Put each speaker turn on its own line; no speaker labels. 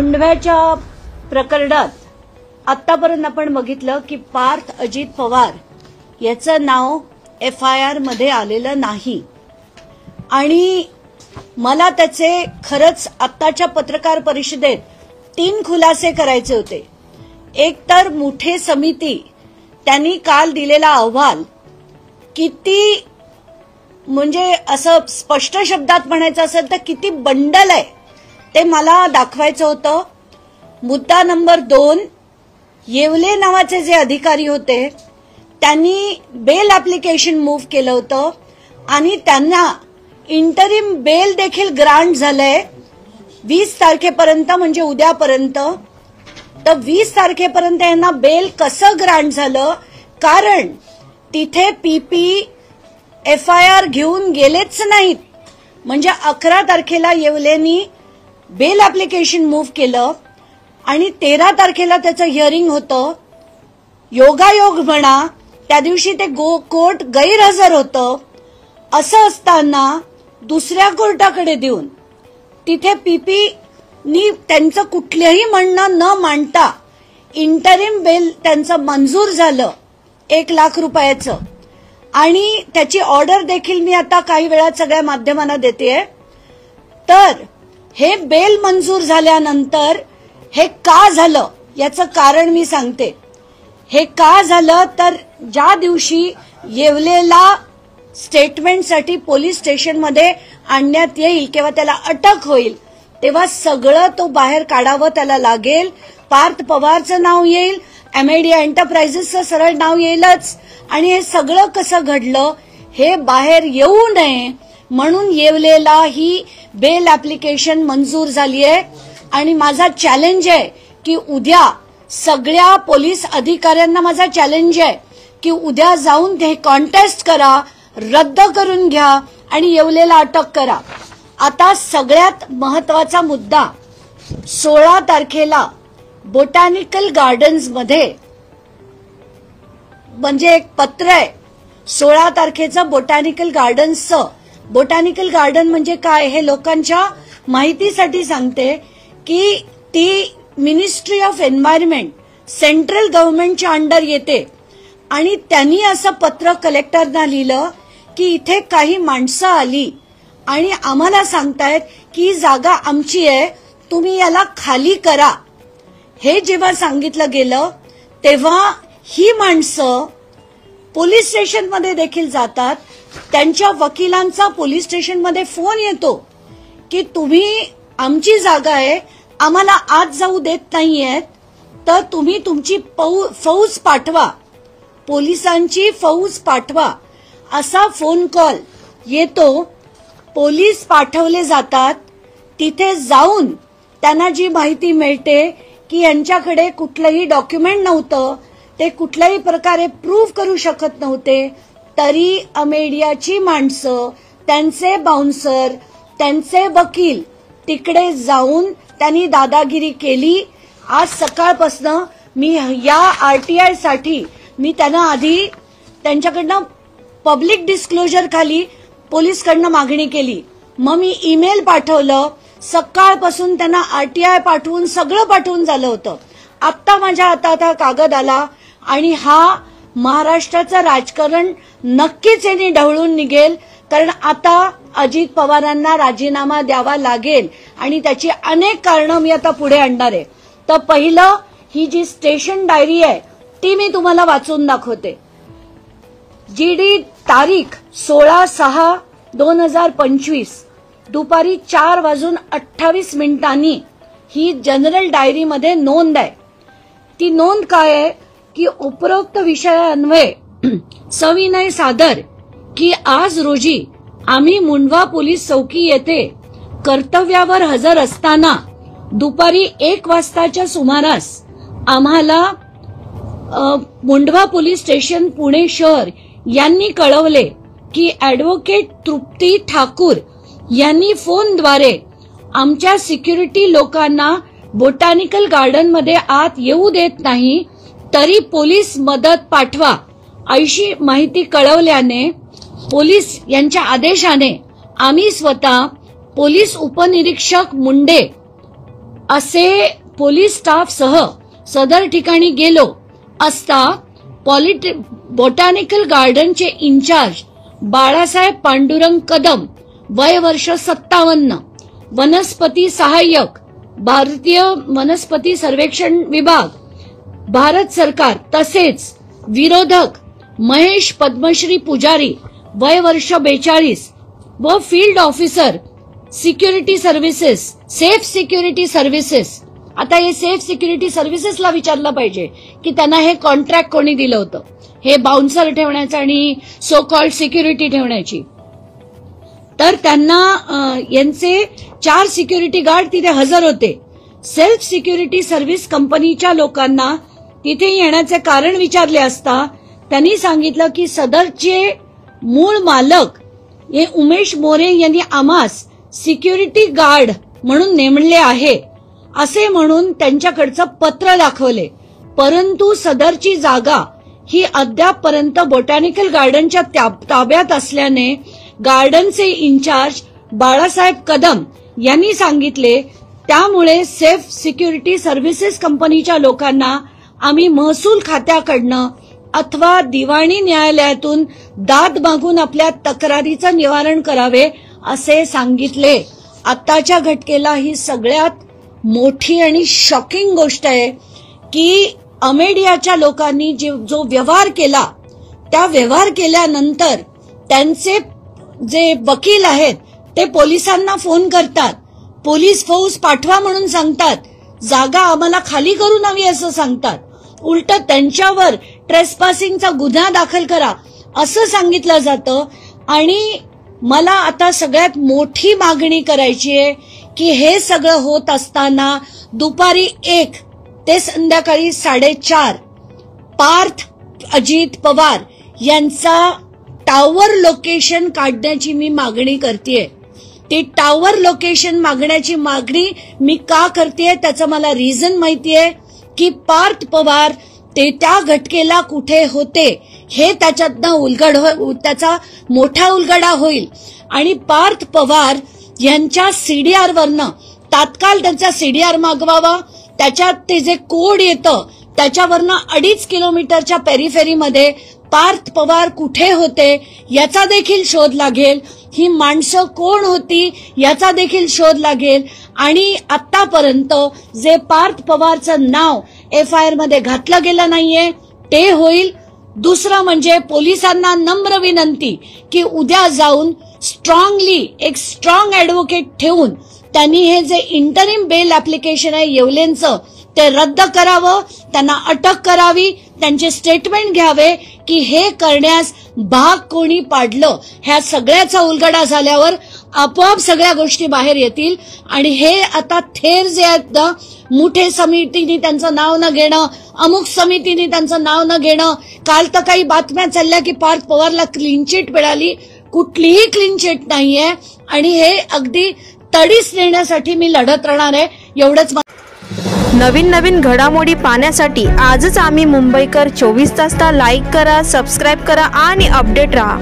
मुंडव्याच्या प्रकरणात आतापर्यंत आपण बघितलं की पार्थ अजित पवार याचं नाव FIR मध्ये आलेलं नाही आणि मला त्याचे खरंच आत्ताच्या पत्रकार परिषदेत 3 खुलासे करायचे होते। एक तर मुठे समिती त्यांनी काल दिलेला अहवाल किती म्हणजे असं स्पष्ट शब्दात म्हणायचं असेल तर किती बंडल आहे ते मला दाखवायचं होतं। मुद्दा नंबर 2, येवले नावाचे जे अधिकारी होते त्यांनी बेल ऍप्लिकेशन मूव्ह केलं होतं आणि त्यांना इंटरिम बेल देखील ग्रांट झालंय 20 तारखेपर्यंत, म्हणजे उद्यापर्यंत। तर 20 तारखेपर्यंत यांना बेल कसं ग्रांट झालं? कारण तिथे PP FIR घेऊन गेलेच नाहीत। म्हणजे 11 तारखेला येवलेनी बेल ऍप्लिकेशन मूव्ह केलं आणि 13 तारखेला त्याचं हिअरिंग होतं। योगायोग म्हणा त्या दिवशी ते कोर्ट गैरहजर होतं। असं असताना दुसऱ्या कोर्टाकडे देऊन तिथे PP नी त्यांचं कुठलंही म्हणणं न मांडता इंटरिम बेल त्यांचं मंजूर झालं 1 लाख रुपयाचं आणि त्याची ऑर्डर देखील मी आता काही वेळात सगळ्या माध्यमांना देतेय। तर हे बेल मंजूर झाल्यानंतर हे का झालं याचं कारण मी सांगते। हे का झालं तर ज्या दिवशी येवलेला स्टेटमेंटसाठी पोलीस स्टेशनमध्ये आणण्यात येईल किंवा त्याला अटक होईल तेव्हा सगळं तो बाहेर काढावं त्याला लागेल। पार्थ पवारचं नाव येईल, MIDA एंटरप्राइजेसचं सरळ नाव येईलच आणि हे सगळं कसं घडलं हे बाहेर येऊ नये म्हणून येवलेला ही बेल ऍप्लिकेशन मंजूर झाली आहे। आणि माझा चॅलेंज आहे की उद्या सगळ्या पोलीस अधिकाऱ्यांना माझा चॅलेंज आहे की उद्या जाऊन ते कॉन्टेस्ट करा, रद्द करून घ्या आणि येवलेला अटक करा। आता सगळ्यात महत्वाचा मुद्दा, 16 तारखेला बोटॅनिकल गार्डन्स मध्ये म्हणजे एक पत्र आहे 16 तारखेचं बोटॅनिकल गार्डन्सचं। बोटॅनिकल गार्डन म्हणजे काय हे लोकांच्या माहितीसाठी सांगते की ती मिनिस्ट्री ऑफ एन्व्हायरमेंट सेंट्रल गव्हर्नमेंटच्या अंडर येते आणि त्यांनी असं पत्र कलेक्टरना लिहिलं की इथे काही माणसं आली आणि आम्हाला सांगतायत की ही जागा आमची आहे, तुम्ही याला खाली करा। हे जेव्हा सांगितलं गेलं तेव्हा ही माणसं पोलीस स्टेशनमध्ये देखील जातात। त्यांच्या वकिलांचा पोलीस स्टेशनमध्ये फोन येतो की तुम्ही आमची जागा आहे, आम्हाला आत जाऊ देत नाहीयेत, तर तुम्ही तुमची फौज पाठवा, पोलिसांची फौज पाठवा। असा फोन कॉल येतो। पोलीस पाठवले जातात। तिथे जाऊन त्यांना जी माहिती मिळते की यांच्याकडे कुठलंही डॉक्युमेंट नव्हतं, ते कुठल्याही प्रकारे प्रूव्ह करू शकत नव्हते, तरी अमेडियाची माणसं, त्यांचे बाउन्सर, त्यांचे वकील तिकडे जाऊन त्यांनी दादागिरी केली। आज सकाळपासून मी या RTI साठी मी त्यांना आधी त्यांच्याकडनं पब्लिक डिस्क्लोजर खाली पोलीसकडनं मागणी केली, मग मी ईमेल पाठवलं, सकाळपासून त्यांना RTI पाठवून सगळं पाठवून झालं होतं। आत्ता माझ्या हातात हा कागद आला आणि हा महाराष्ट्राचं राजकारण नक्कीच यांनी ढवळून निघेल, कारण आता अजित पवारांना राजीनामा द्यावा लागेल आणि त्याची अनेक कारणं मी आता पुढे आणणार आहे। तर पहिलं, ही जी स्टेशन डायरी आहे ती मी तुम्हाला वाचून दाखवते। GD तारीख 16/6/2025 दुपारी 4:28 ही जनरल डायरीमध्ये नोंद आहे। ती नोंद काय आहे की उपरोक्त विषयान्वये सविनय सादर की आज रोजी आम्ही मुंडवा पोलीस चौकी येथे कर्तव्यावर हजर असताना दुपारी 1 वाजताच्या सुमारास आम्हाला मुंडवा पोलीस स्टेशन पुणे शहर यांनी कळवले की ऍडव्होकेट तृप्ती ठाकूर यांनी फोनद्वारे आमच्या सिक्युरिटी लोकांना बोटॅनिकल गार्डन मध्ये आत येऊ देत नाही, तरी पोलीस मदत पाठवा अशी माहिती कळवल्याने पोलीस यांच्या आदेशाने आम्ही स्वतः पोलीस उपनिरीक्षक मुंडे असे पोलीस स्टाफ सह सदर ठिकाणी गेलो असता बोटॅनिकल गार्डनचे इंचार्ज बाळासाहेब पांडुरंग कदम, वय वर्ष 57, वनस्पती सहाय्यक, भारतीय वनस्पती सर्वेक्षण विभाग, भारत सरकार, तसेच विरोधक महेश पद्मश्री पुजारी, वय वर्ष 42 व field officer security services, safe security services. आता हे सेफ सिक्युरिटी सर्व्हिसेसला विचारलं पाहिजे की त्यांना हे कॉन्ट्रॅक्ट कोणी दिलं होतं, हे बाउन्सर ठेवण्याचं आणि सो कॉल्ड सिक्युरिटी ठेवण्याची. तर त्यांना यांचे 4 सिक्युरिटी गार्ड तिथे हजर होते. सेल्फ सिक्युरिटी सर्व्हिस कंपनीच्या लोकांना तिथे येण्याचे कारण विचारले असता त्यांनी सांगितलं की सदरचे मूळ मालक हे उमेश मोरे यांनी आम्हास सिक्युरिटी गार्ड म्हणून नेमले आहे असे म्हणून त्यांच्याकडचं पत्र दाखवले. परंतु सदरची जागा ही अद्यापपर्यंत बोटॅनिकल गार्डनच्या ताब्यात असल्याने गार्डनचे इंचार्ज बाळासाहेब कदम यांनी सांगितले, त्यामुळे सेफ सिक्युरिटी सर्व्हिसेस कंपनीच्या लोकांना आम्ही महसूल खात्याकडनं अथवा दिवाणी न्यायालयातून दाद मागून आपल्या तक्रारीचं निवारण करावे असे सांगितले. आत्ताच्या घटनेला ही सगळ्यात मोठी आणि शॉकिंग गोष्ट आहे की अमेडियाच्या लोकांनी जो व्यवहार केला, त्या व्यवहार केल्यानंतर त्यांचे जे वकील आहेत ते पोलिसांना फोन करतात, पोलीस फौज पाठवा म्हणून सांगतात, जागा आम्हाला खाली करून हवी असं सांगतात, उलट त्यांच्यावर ट्रेसपासिंगचा गुन्हा दाखल करा असं सांगितलं जातं. आणि मला आता सगळ्यात मोठी मागणी करायची आहे की हे सगळं होत असताना दुपारी 1 ते संध्याकाळी 4:30 पार्थ अजित पवार यांचा टावर लोकेशन काढण्याची मी मागणी करतेय. ते टावर लोकेशन मागण्याची मागणी मी का करतेय त्याचं मला रिझन माहितीये की पार्थ पवार ते त्या घटनेला कुठे होते हे त्याच्यातनं त्याचा मोठा उलगडा होईल. आणि पार्थ पवार यांच्या सीडीआर वरनं तात्काळ त्यांचा सीडीआर मागवावा. त्याच्यात ते जे कोड येतं त्याच्यावरनं 2.5 किलोमीटरच्या पेरिफेरीमध्ये पार्थ पवार कुठे होते याचा देखील शोध लागेल. ही माणसं कोण होती याचा देखील शोध लागेल. आणि आतापर्यंत जे पार्थ पवारचं नाव FIR मध्ये घातलं गेलं नाहीये ते होईल. दुसरं म्हणजे पोलिसांना नम्र विनंती की उद्या जाऊन स्ट्रॉंगली एक स्ट्रॉंग ऍडव्होकेट ठेवून त्यांनी हे जे इंटरिम बेल ऍप्लिकेशन आहे येवलेंचं ते रद्द करावं, त्यांना अटक करावी, त्यांचे स्टेटमेंट घ्यावे की हे करण्यास भाग कोणी पाडलं. ह्या सगळ्याचा उलगडा झाल्यावर आपोआप सगळ्या गोष्टी बाहेर येतील. आणि हे आता थेर जे आहेत ना, मुठे समितीने त्यांचं नाव न घेणं, अमुक समितीने त्यांचं नाव न घेणं, काल तर काही बातम्या चालल्या की पार्थ पवारला क्लीन चिट मिळाली, कुठलीही क्लीन चिट नाहीये. आणि हे अगदी तडीस नेण्यासाठी मी लढत राहणार आहे. एवढंच.
नवीन घडामोडी पाहण्यासाठी आजच आम्ही मुंबईकर 24 तासला लाईक करा, सबस्क्राईब करा आणि अपडेट रहा.